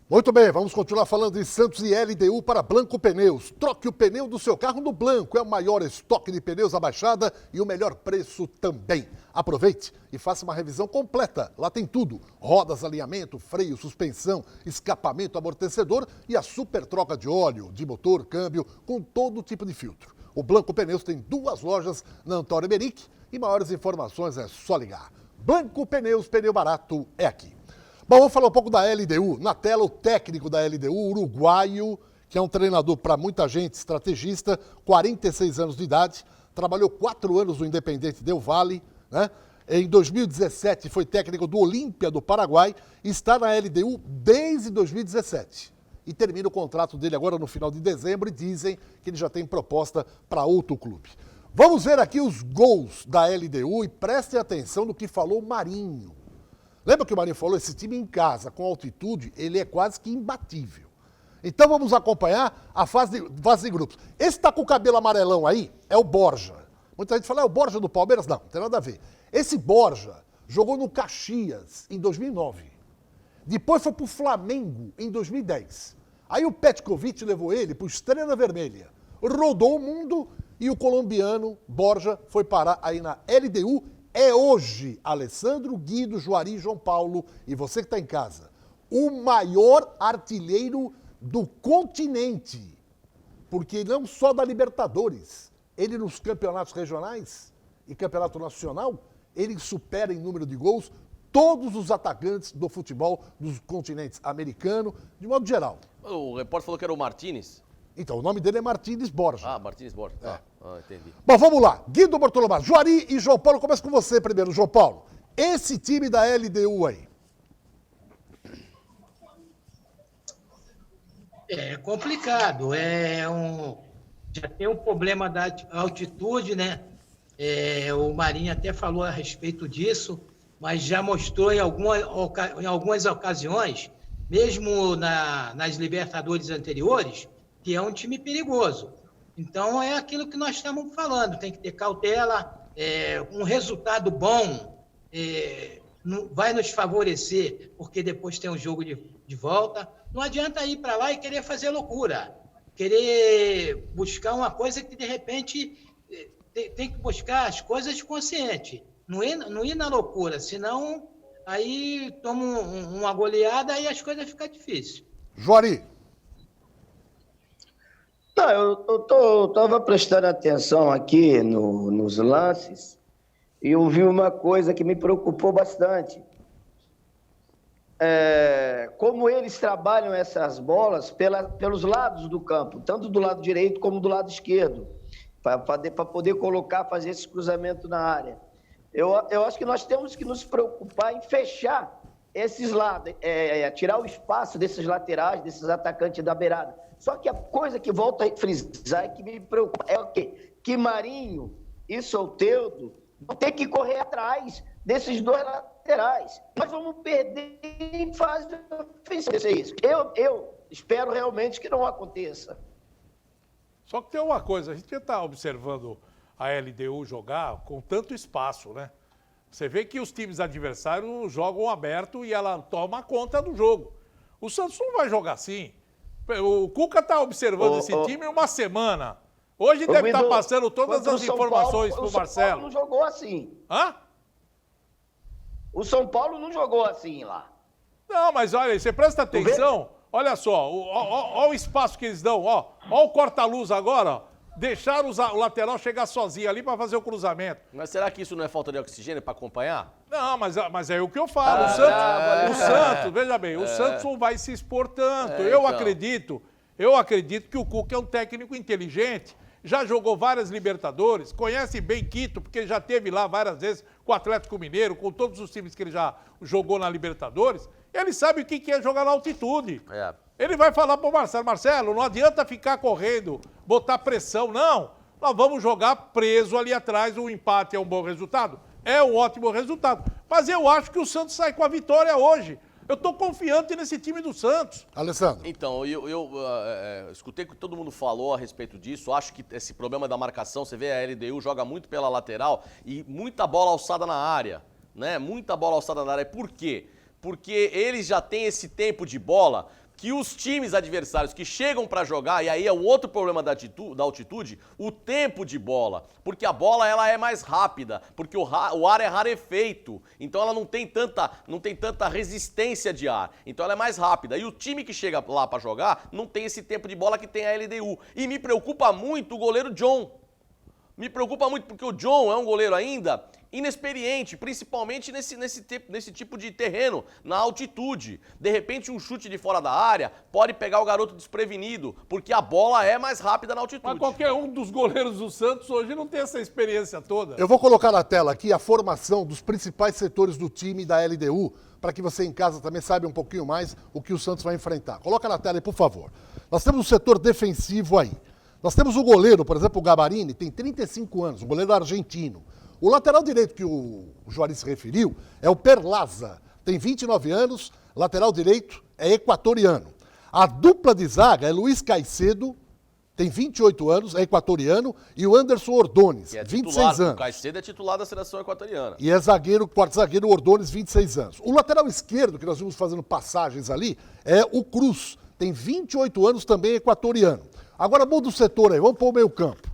Muito bem, vamos continuar falando de Santos e LDU para Blanco Pneus. Troque o pneu do seu carro no Blanco. É o maior estoque de pneus da Baixada e o melhor preço também. Aproveite e faça uma revisão completa. Lá tem tudo. Rodas, alinhamento, freio, suspensão, escapamento, amortecedor e a super troca de óleo, de motor, câmbio, com todo tipo de filtro. O Blanco Pneus tem 2 lojas na Antônio Emerick e maiores informações é só ligar. Blanco Pneus, pneu barato é aqui. Bom, vamos falar um pouco da LDU. Na tela, o técnico da LDU, uruguaio, que é um treinador para muita gente, estrategista, 46 anos de idade, trabalhou 4 anos no Independente Del Valle, né? Em 2017 foi técnico do Olímpia do Paraguai e está na LDU desde 2017. E termina o contrato dele agora no final de dezembro e dizem que ele já tem proposta para outro clube. Vamos ver aqui os gols da LDU e prestem atenção no que falou o Marinho. Lembra que o Marinho falou, esse time em casa, com altitude, ele é quase que imbatível. Então vamos acompanhar a fase de grupos. Esse está com o cabelo amarelão aí é o Borja. Muita gente fala, é o Borja do Palmeiras? Não tem nada a ver. Esse Borja jogou no Caxias em 2009. Depois foi para o Flamengo em 2010. Aí o Petkovic levou ele para o Estrela Vermelha. Rodou o mundo e o colombiano Borja foi parar aí na LDU. É hoje, Alessandro, Guido, Juari, João Paulo e você que está em casa, o maior artilheiro do continente. Porque não só da Libertadores, ele nos campeonatos regionais e campeonato nacional, ele supera em número de gols todos os atacantes do futebol dos continentes americano, de modo geral. O repórter falou que era o Martínez. Então, o nome dele é Martínez Borja. Ah, Martínez Borja. Tá. Entendi. Bom, vamos lá. Guido Bortolomar, Juari e João Paulo. Começa com você primeiro, João Paulo. Esse time da LDU aí. É complicado. Já tem um problema da altitude, né? O Marinho até falou a respeito disso, mas já mostrou em algumas ocasiões, mesmo nas Libertadores anteriores, que é um time perigoso. Então, é aquilo que nós estamos falando, tem que ter cautela, um resultado bom vai nos favorecer, porque depois tem um jogo de volta. Não adianta ir para lá e querer fazer loucura, querer buscar uma coisa que, de repente, tem que buscar as coisas consciente, não ir na loucura, senão aí toma uma goleada e as coisas ficam difíceis. Juari. Não, eu estava prestando atenção aqui nos lances e eu vi uma coisa que me preocupou bastante. Como eles trabalham essas bolas pelos lados do campo, tanto do lado direito como do lado esquerdo, para poder fazer esse cruzamento na área. Eu acho que nós temos que nos preocupar em fechar esses lados, tirar o espaço desses laterais, desses atacantes da beirada. Só que a coisa que volta a frisar e que me preocupa é o quê? Que Marinho e Soteldo vão ter que correr atrás desses dois laterais. Nós vamos perder em fase ofensiva. Isso. Eu espero realmente que não aconteça. Só que tem uma coisa, a gente está observando a LDU jogar com tanto espaço, né? Você vê que os times adversários jogam aberto e ela toma conta do jogo. O Santos não vai jogar assim. O Cuca está observando esse time uma semana. Hoje deve estar passando todas as informações para o Marcelo. O São Paulo não jogou assim. Hã? O São Paulo não jogou assim lá. Não, mas olha, você presta atenção. Olha só, olha o espaço que eles dão. Ó o corta-luz agora, ó. Deixaram o lateral chegar sozinho ali para fazer o cruzamento. Mas será que isso não é falta de oxigênio para acompanhar? Não, mas é o que eu falo. O Santos, veja bem, o Santos não vai se expor tanto. Eu acredito que o Cuca é um técnico inteligente, já jogou várias Libertadores, conhece bem Quito, porque já esteve lá várias vezes com o Atlético Mineiro, com todos os times que ele já jogou na Libertadores. Ele sabe o que é jogar na altitude. Ele vai falar para o Marcelo, não adianta ficar correndo, botar pressão, não. Nós vamos jogar preso ali atrás, o empate é um bom resultado? É um ótimo resultado. Mas eu acho que o Santos sai com a vitória hoje. Eu estou confiante nesse time do Santos. Alessandro. Então, eu escutei o que todo mundo falou a respeito disso. Acho que esse problema da marcação, você vê a LDU joga muito pela lateral e muita bola alçada na área, né? Muita bola alçada na área. Por quê? Porque eles já têm esse tempo de bola que os times adversários que chegam para jogar, e aí é o outro problema da altitude, o tempo de bola. Porque a bola ela é mais rápida, porque o ar é rarefeito, então ela não tem tanta resistência de ar, então ela é mais rápida. E o time que chega lá para jogar não tem esse tempo de bola que tem a LDU. E me preocupa muito o goleiro John. Me preocupa muito porque o John é um goleiro ainda inexperiente, principalmente nesse tipo de terreno, na altitude. De repente, um chute de fora da área pode pegar o garoto desprevenido, porque a bola é mais rápida na altitude. Mas qualquer um dos goleiros do Santos hoje não tem essa experiência toda. Eu vou colocar na tela aqui a formação dos principais setores do time da LDU, para que você em casa também saiba um pouquinho mais o que o Santos vai enfrentar. Coloca na tela aí, por favor. Nós temos o setor defensivo aí. Nós temos o goleiro, por exemplo, o Gabarini, tem 35 anos, um goleiro argentino. O lateral direito que o Juari se referiu é o Perlaza, tem 29 anos, lateral direito é equatoriano. A dupla de zaga é Luiz Caicedo, tem 28 anos, é equatoriano, e o Anderson Ordones, 26 anos. O Caicedo é titular da seleção equatoriana. E é quarto zagueiro, Ordones, 26 anos. O lateral esquerdo, que nós vimos fazendo passagens ali, é o Cruz, tem 28 anos, também equatoriano. Agora muda o setor aí, vamos para o meio campo.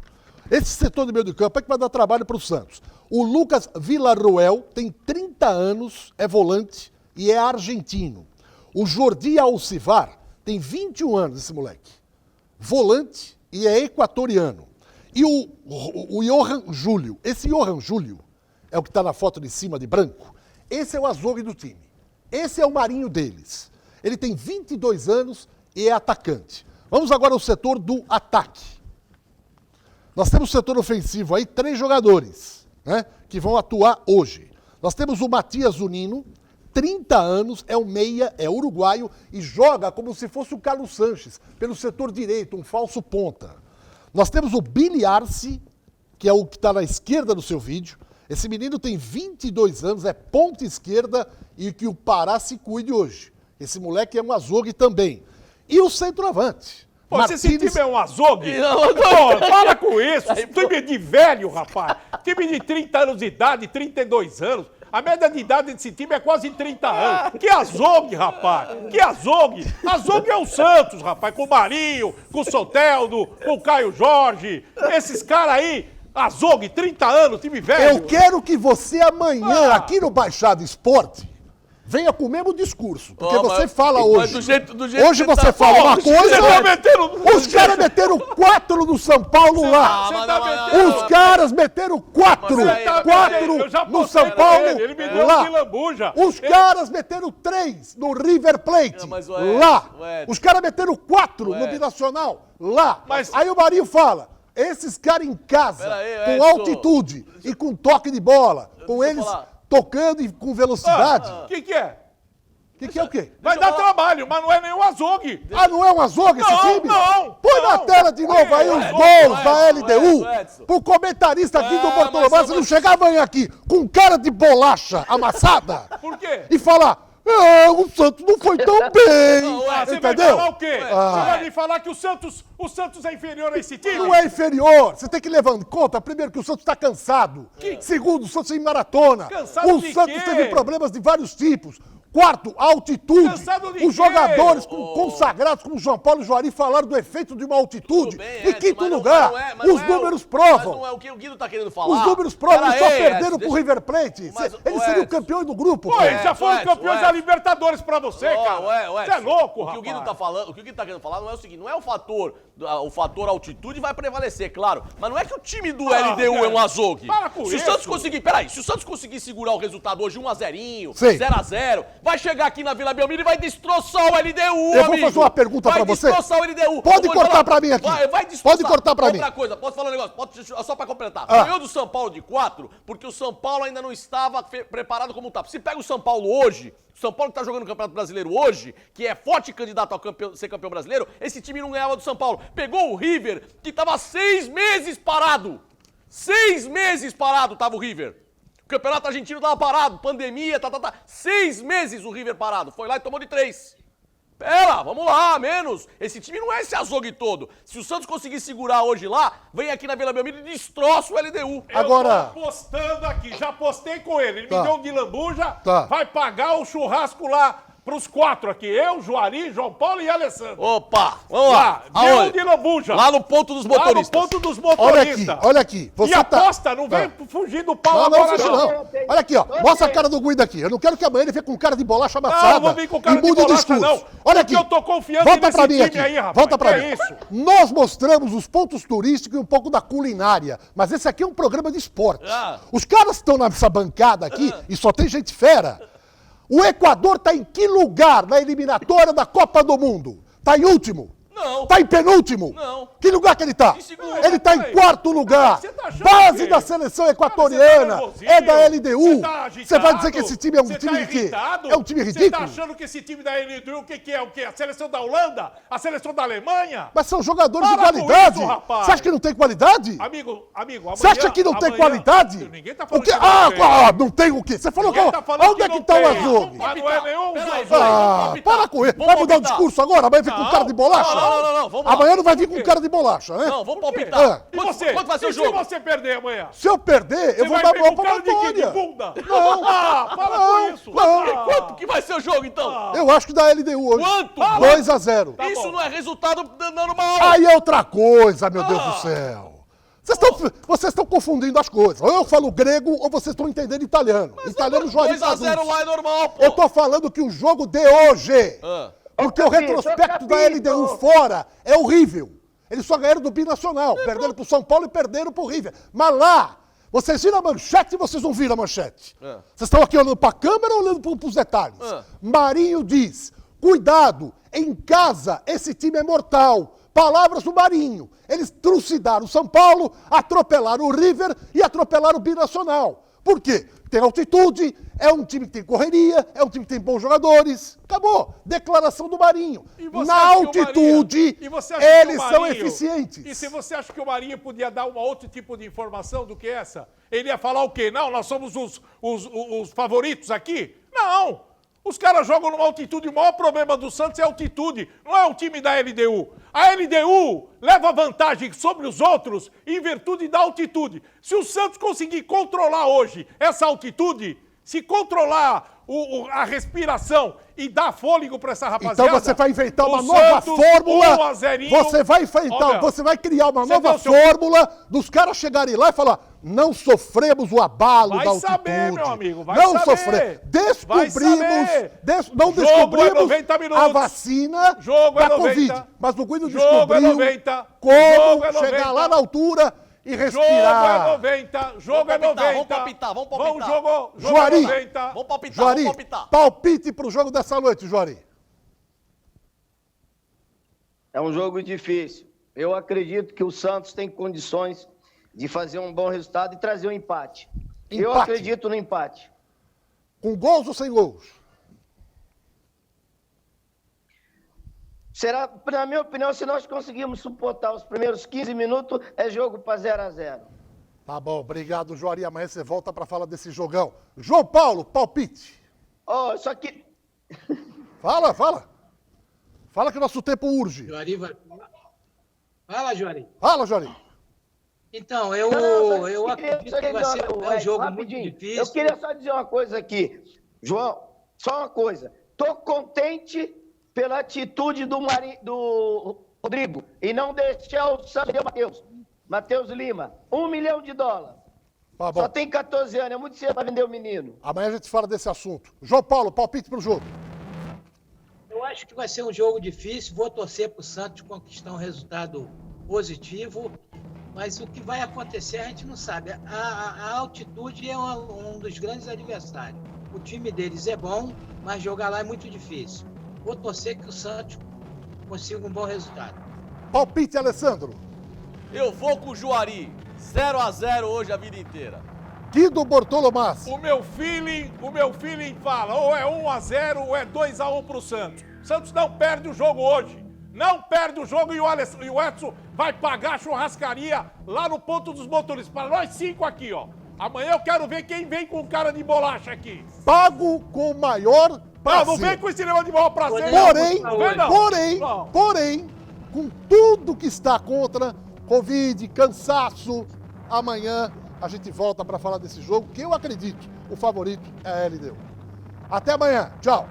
Esse setor do meio do campo é que vai dar trabalho para o Santos. O Lucas Villarroel tem 30 anos, é volante e é argentino. O Jordi Alcivar tem 21 anos, esse moleque. Volante e é equatoriano. E o Johan Júlio, esse Johan Júlio é o que está na foto de cima de branco, Esse é o Azougue do time. Esse é o Marinho deles. Ele tem 22 anos e é atacante. Vamos agora ao setor do ataque. Nós temos o setor ofensivo aí, 3 jogadores, né, que vão atuar hoje. Nós temos o Matias Zunino, 30 anos, é um meia, é uruguaio e joga como se fosse o Carlos Sanches, pelo setor direito, um falso ponta. Nós temos o Billy Arce, que é o que está na esquerda do seu vídeo. Esse menino tem 22 anos, é ponta esquerda e que o Pará se cuide hoje. Esse moleque é um azougue também. E o centroavante. Pô, se esse time é um azougue, pô, para com isso. Time de velho, rapaz. Time de 30 anos de idade, 32 anos. A média de idade desse time é quase 30 anos. Que azougue, rapaz. Que azougue. Azougue é o Santos, rapaz. Com o Marinho, com o Soteldo, com o Caio Jorge. Esses caras aí, azougue, 30 anos, time velho. Eu quero que você amanhã, aqui no Baixada Esporte, venha com o mesmo discurso. Porque você fala hoje. Do jeito hoje que você tá fala uma coisa. Os Os caras meteram 4 no São Paulo lá. Os caras meteram 4. Mas aí, 4 no São Paulo Ele me deu lá. de lambuja. Os caras meteram 3 no River Plate, Não, mas o Edson, lá. o Edson. Os caras meteram 4 no Edson. Binacional, lá. Mas- Aí o Marinho fala, esses caras em casa, Pera aí, com Edson. altitude e com toque de bola, com Deixa eu eles falar. tocando e com velocidade, O que é? que é o quê? Vai dar trabalho, mas não é nenhum azougue. Ah, não é um azougue esse Não, time? não, Põe na não. tela de novo aí os Edson, gols da Edson, LDU. Edson. Pro comentarista aqui do É, Bortolomeu, mas você não chegar amanhã aqui com cara de bolacha amassada Por quê? e falar, o Santos não foi tão bem. Ah, você Entendeu? vai falar o quê? Ah. Você vai me falar que o Santos é inferior a esse time? Não é inferior. Você tem que levar em conta, primeiro, que o Santos está cansado. Segundo, o Santos em maratona. Cansado O de Santos quê? teve problemas de vários tipos. Quarto, altitude. Cansado de Os quê? jogadores consagrados como João Paulo e Juari falaram do efeito de uma altitude. Tudo bem, Em Edson, quinto mas não- lugar, mas não os é números Mas provam. não é o que o Guido tá querendo falar. Os números provam, eles só Pera aí, perderam Edson, pro deixa- River Plate. Mas, Eles ô, seriam Edson. campeões do grupo. Pô, pô. eles já foram Edson, campeões da Libertadores pra você, cara. Você é louco, o rapaz. que o Guido tá falando, o que o Guido tá querendo falar não é o seguinte, não é o fator altitude vai prevalecer, claro, mas não é que o time do LDU é um azougue. Para com Se o isso. Santos conseguir, peraí, se o Santos conseguir segurar o resultado hoje 1-0, Sim. 0-0, vai chegar aqui na Vila Belmiro e vai destroçar o LDU, Eu vou amigo. fazer uma pergunta pra você. Vai destroçar o LDU. Pode Eu vou cortar falar. pra mim aqui. Vai destroçar. Pode cortar pra mim. Outra coisa, posso falar um negócio? Só pra completar. Ah. Ganhou do São Paulo de 4, porque o São Paulo ainda não estava preparado como tá. Se pega o São Paulo hoje, o São Paulo que tá jogando no Campeonato Brasileiro hoje, que é forte candidato a ser campeão brasileiro, esse time não ganhava do São Paulo. Pegou o River, que tava 6 meses parado. 6 meses parado tava o River. O Campeonato Argentino tava parado, pandemia, 6 meses o River parado. Foi lá e tomou de 3. Pera, vamos lá, menos. Esse time não é esse azougue todo. Se o Santos conseguir segurar hoje lá, vem aqui na Vila Belmiro e destroça o LDU. Agora- Eu tô apostando aqui, já apostei com ele. Ele Tá. me deu um de lambuja, Tá. vai pagar o churrasco lá pros 4 aqui. Eu, Juari, João Paulo e Alessandro. Opa, vamos lá. Deu um Aonde? de lambuja. Lá no ponto dos Lá no motoristas. ponto dos Olha aqui, motoristas. olha aqui. Você E tá... aposta, não vem Tá. fugir do pau Não, agora fugi, não. Olha aqui, ó. Mostra a cara do Guido aqui. Eu não quero que amanhã ele venha com cara de bolacha amassada. Não, não vou vir com cara e de mude o bolacha, discurso. não. Olha Porque aqui. eu tô confiante Volta nesse pra mim time aqui. aí, rapaz. Volta pra Que mim. é isso? Nós mostramos os pontos turísticos e um pouco da culinária. Mas esse aqui é um programa de esporte. Ah. Os caras estão nessa bancada aqui e só tem gente fera. O Equador tá em que lugar na eliminatória da Copa do Mundo? Tá em último? Não. Tá em penúltimo? Não. Que lugar que ele tá? Em segundo. Ele tá em Peraí. quarto lugar. Você tá achando Base que- da seleção Você equatoriana. tá nervosinho? É da LDU. Você tá agitado? Você vai dizer que esse time é um Você time tá de quê? irritado? É um time Você tá ridículo? achando que esse time da LDU, o que é? O quê? A seleção da Holanda? A seleção da Alemanha? Mas são jogadores Para de com qualidade. isso, rapaz. Você acha que não tem qualidade? Amigo, amanhã... Você acha que não tem amanhã- qualidade? Ninguém tá O falando quê? que não tem. Não tem o quê? Você falou Ninguém que... tá falando Onde é que não tá o tem. azougue? Mas não é nenhum Peraí, azougue. peraí. Para com isso. Vamos Vai mudar o palpitar. discurso agora? Amanhã vem com Não. cara de bolacha? Não, vamos lá. Amanhã não vai vir com cara de bolacha, né? Não, vamos Por quê? palpitar. E você? Quanto vai ser o E jogo? se você perder amanhã? Se eu perder, eu Você vou vai dar vir bola com pra cara de quê? De Antônia. bunda? Não. Ah, para Não, com isso. não. Ah. Quanto que vai ser o jogo, então? Eu acho que dá LDU hoje. Quanto? 2-0. Tá Isso bom. não é resultado normal. Aí é outra coisa, meu Deus do céu. Vocês estão confundindo as coisas. Ou eu falo grego ou vocês estão entendendo italiano. Italiano Juari 2-0 lá é normal, pô. Eu tô falando que o jogo de hoje, Ah. porque o retrospecto da LDU fora é horrível. Eles só ganharam do Binacional, perderam pro São Paulo e perderam pro River. Mas lá, Vocês viram a manchete e vocês não viram a manchete? Vocês estão aqui olhando para a câmera ou olhando para os detalhes? Marinho diz, cuidado, em casa esse time é mortal. Palavras do Marinho. Eles trucidaram o São Paulo, atropelaram o River e atropelaram o Binacional. Por quê? Tem altitude, é um time que tem correria, é um time que tem bons jogadores. Acabou. Declaração do Marinho. Na altitude, eles são eficientes. E se você acha que o Marinho podia dar um outro tipo de informação do que essa? Ele ia falar o quê? Não, nós somos os favoritos aqui? Não! Os caras jogam numa altitude, o maior problema do Santos é a altitude, não é o time da LDU. A LDU leva vantagem sobre os outros em virtude da altitude. Se o Santos conseguir controlar hoje essa altitude, se controlar a respiração e dar fôlego para essa rapaziada... Então você vai inventar uma nova fórmula, você vai criar uma nova fórmula dos caras chegarem lá e falar, não sofremos o abalo da altitude. Vai saber, meu amigo, vai não saber. Sofrer. Descobrimos a vacina da Covid. Mas o Guido descobriu como chegar lá na altura e respirar. Jogo é 90. Vamos palpitar. Juari, Vamos palpitar. Juari, palpite pro jogo dessa noite, Juari. É um jogo difícil. Eu acredito que o Santos tem condições de fazer um bom resultado e trazer um empate. Eu acredito no empate. Com gols ou sem gols? Será, na minha opinião, se nós conseguirmos suportar os primeiros 15 minutos, é jogo para 0-0. Tá bom, obrigado, Juari. Amanhã você volta para falar desse jogão. João Paulo, palpite. Oh, só que... Fala. Fala que o nosso tempo urge. Juari vai falar. Fala, Juari. Fala, Juari. Então, eu acredito que vai ser um jogo muito difícil. Eu queria só dizer uma coisa aqui. João, só uma coisa. Tô contente pela atitude do Rodrigo e não deixar o Santos Matheus Lima. $1 milhão. Tá bom. Só tem 14 anos, é muito cedo para vender o menino. Amanhã a gente fala desse assunto. João Paulo, palpite pro jogo. Eu acho que vai ser um jogo difícil, vou torcer para o Santos conquistar um resultado positivo, mas o que vai acontecer a gente não sabe. A altitude é um dos grandes adversários. O time deles é bom, mas jogar lá é muito difícil. Vou torcer que o Santos consiga um bom resultado. Palpite, Alessandro. Eu vou com o Juari. 0-0 hoje a vida inteira. Guido Bortolomás. O meu feeling fala, ou é 1-0 ou é 2-1 pro Santos. O Santos não perde o jogo hoje. Não perde o jogo e o Edson vai pagar a churrascaria lá no ponto dos motoristas. Para nós 5 aqui, ó. Amanhã eu quero ver quem vem com cara de bolacha aqui. Pago com o maior prazer. Não vem com esse negócio de maior prazer. Porém, com tudo que está contra, Covid, cansaço, amanhã a gente volta para falar desse jogo, que eu acredito, o favorito é a LDU. Até amanhã, tchau.